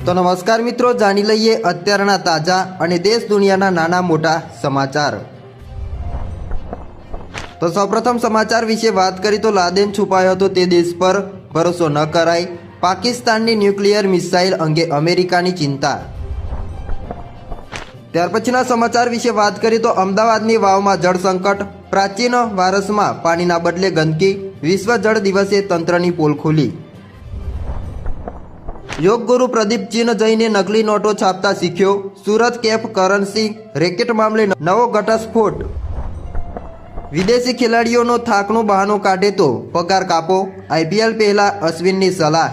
તો નમસ્કાર મિત્રો, જાણી લઈએ અત્યારના તાજા અને દેશ દુનિયાના નાના મોટા સમાચાર। તો સૌપ્રથમ સમાચાર વિશે વાત કરી તો લાદેન છુપાયો હતો તે દેશ પર ભરોસો ન કરાય, પાકિસ્તાનની ન્યુક્લિયર મિસાઇલ અંગે અમેરિકાની ચિંતા। ત્યાર પછીના સમાચાર વિશે વાત કરી તો અમદાવાદની વાવમાં જળ સંકટ, પ્રાચીન વારસમાં પાણીના બદલે ગંદકી, વિશ્વ જળ દિવસે તંત્રની પોલ ખોલી। યોગ ગુરુ પ્રદીપ ચીન જઈને નકલી નોટો છાપતા શીખ્યો, સુરત કેફ કરન્સી રેકેટ મામલે નવો ઘટસ્ફોટ। વિદેશી ખેલાડીઓનો થાકનો બહાનો કાઢે તો પગાર કાપો, આઈપીએલ પહેલા અશ્વિનની સલાહ।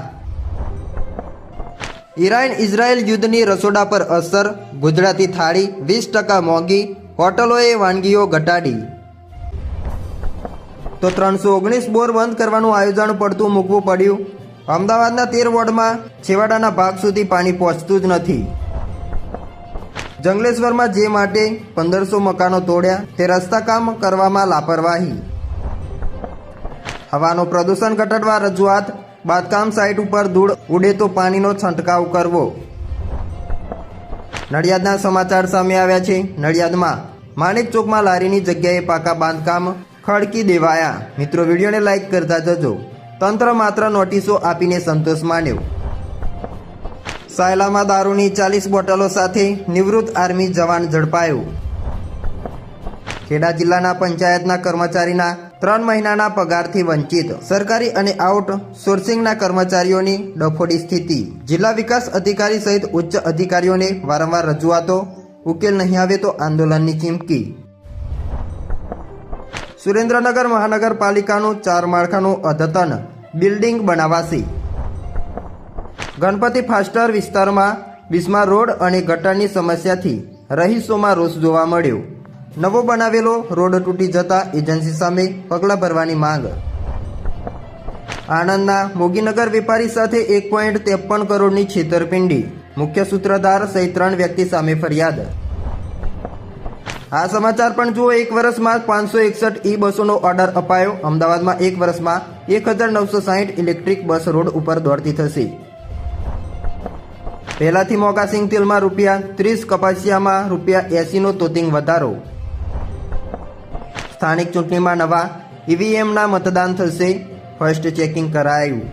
ઈરાન ઇઝરાયલ યુદ્ધની રસોડા પર અસર, ગુજરાતી થાળી 20% મોંઘી, હોટલોએ વાનગીઓ ઘટાડી। તો 319 બોર બંધ કરવાનું આયોજન પડતું મૂકવું પડ્યું। અમદાવાદના 13 વોર્ડમાં છેવાડાના ભાગ સુધી પાણી પહોંચતું જ નથી। જંગલેશ્વરમાં જે માટે 1500 મકાનો તોડ્યા, તે રસ્તા કામ કરવામાં લાપરવાહી। હવાનું પ્રદૂષણ ઘટાડવા રજૂઆત, બાંધકામ સાઇટ ઉપર ધૂળ ઉડે તો પાણીનો છંટકાવ કરવો। નડિયાદના સમાચાર સામે આવ્યા છે। નડિયાદમાં માણેક ચોકમાં લારીની જગ્યાએ પાકા બાંધકામ ખડકી દેવાયા। મિત્રો, વિડીયોને લાઇક કરતા જજો। તંત્ર માત્ર નોટિસો આપીને સંતોષ માન્યો। સાયલામાં દારૂની 40 બોટલો સાથે નિવૃત્ત આર્મી જવાન ઝડપાયો। ખેડા જિલ્લાના પંચાયતના કર્મચારીના 3 મહિનાના પગારથી વંચિત, સરકારી અને આઉટ સોર્સિંગના કર્મચારીઓની ડફોડી સ્થિતિ। જિલ્લા વિકાસ અધિકારી સહિત ઉચ્ચ અધિકારીઓને વારંવાર રજૂઆતો, ઉકેલ નહીં આવે તો આંદોલનની ચીમકી। સુરેન્દ્રનગર મહાનગરપાલિકાનું 4 માળખાનું અદ્યતન બિલ્ડિંગ બનાવાશે। ગણપતિ ફાસ્ટર વિસ્તારમાં બિસ્માર રોડ અને ગટરની સમસ્યાથી રહીશોમાં રોષ જોવા મળ્યો। નવો બનાવેલો રોડ તૂટી જતા એજન્સી સામે પગલાં ભરવાની માંગ। આણંદના મોગીનગર વેપારી સાથે 1.53 કરોડની છેતરપિંડી, મુખ્ય સૂત્રધાર સહિત 3 વ્યક્તિ સામે ફરિયાદ। આ સમાચાર પણ જુઓ। 1 વર્ષમાં 561 ઈ બસોનો ઓર્ડર અપાયો। અમદાવાદમાં 1 વર્ષમાં 1960 ઇલેક્ટ્રિક બસ રોડ ઉપર દોડતી થશે। પહેલાથી મોંઘા સિંગ તેલમાં ₹30, કપાસિયામાં ₹80નો તોતિંગ વધારો। સ્થાનિક ચૂંટણીમાં નવા ઈવીએમના મતદાન થશે, ફર્સ્ટ ચેકિંગ કરાયું।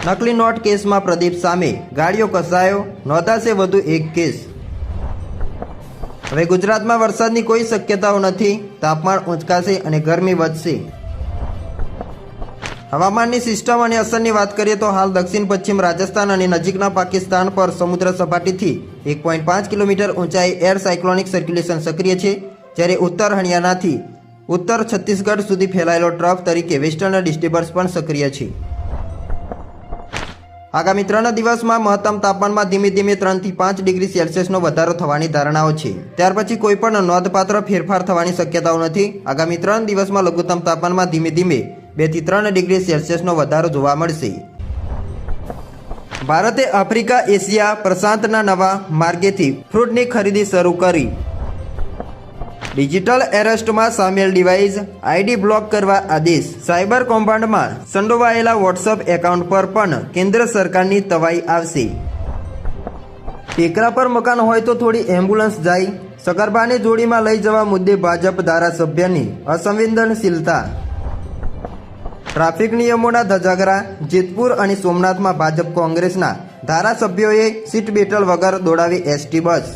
નકલી નોટ કેસમાં પ્રદીપ સામે ગાડીઓ કસાયો, નોંધાશે વધુ 1 કેસ। હવે ગુજરાતમાં વરસાદની કોઈ શક્યતાઓ નથી, તાપમાન ઊંચકાશે અને ગરમી વધશે। હવામાનની સિસ્ટમ અને અસરની વાત કરીએ તો હાલ દક્ષિણ પશ્ચિમ રાજસ્થાન અને નજીકના પાકિસ્તાન પર સમુદ્ર સપાટીથી 1.5 કિલોમીટર ઊંચાઈ એર સાયક્લોનિક સર્ક્યુલેશન સક્રિય છે, જ્યારે ઉત્તર હરિયાણાથી ઉત્તર છત્તીસગઢ સુધી ફેલાયેલો ટ્રફ તરીકે વેસ્ટર્ન ડિસ્ટર્બન્સ પણ સક્રિય છે। આગામી 3 દિવસમાં મહત્તમ તાપમાનમાં ધીમે ધીમે 3 થી 5 ડિગ્રી સેલ્સિયસનો વધારો થવાની ધારણાઓ છે। ત્યાર પછી કોઈપણ નોંધપાત્ર ફેરફાર થવાની શક્યતાઓ નથી। આગામી 3 દિવસમાં લઘુત્તમ તાપમાનમાં ધીમે ધીમે 2 થી 3 ડિગ્રી સેલ્સિયસનો વધારો જોવા મળશે। ભારતે આફ્રિકા, એશિયા, પ્રશાંતના નવા માર્ગેથી ફ્રૂટની ખરીદી શરૂ કરી। ડિજિટલ એરેસ્ટમાં સામેલ ડિવાઇસ આઈડી બ્લોક કરવા આદેશ। સાયબર કૌભાંડમાં સંડોવાયેલા વોટ્સએપ એકાઉન્ટ પર પણ કેન્દ્ર સરકારની તવાઈ આવશે। ટેકરા પર મકાન હોય તો થોડી એમ્બ્યુલન્સ જાય, સગર્ભાને જોડીમાં લઈ જવા મુદ્દે ભાજપ ધારાસભ્યની અસંવેદનશીલતા। ટ્રાફિક નિયમોના ધજાગરા, જેતપુર અને સોમનાથમાં ભાજપ કોંગ્રેસના ધારાસભ્યોએ સીટ બેલ્ટ વગર દોડાવી એસટી બસ।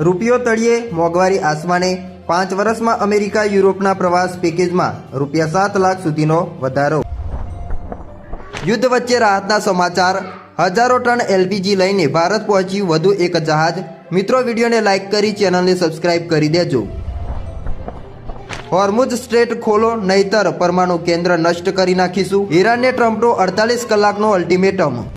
રૂપિયો તળિયે, મોંઘવારી આસમાને, 5 વર્ષમાં અમેરિકા યુરોપના પ્રવાસ પેકેજમાં ₹7 લાખ સુધીનો વધારો। યુદ્ધ વચ્ચે રાહતના સમાચાર, હજારો ટન એલપીજી લઈને ભારત પહોંચ્યું વધુ એક જહાજ। મિત્રો, વિડીયોને લાઇક કરી ચેનલને સબસ્ક્રાઇબ કરી દેજો। હોર્મુઝ સ્ટ્રેટ ખોલો, નહીતર પરમાણુ કેન્દ્ર નષ્ટ કરી નાખીશું, ઈરાનને ટ્રમ્પનો 48 કલાકનો અલ્ટિમેટમ।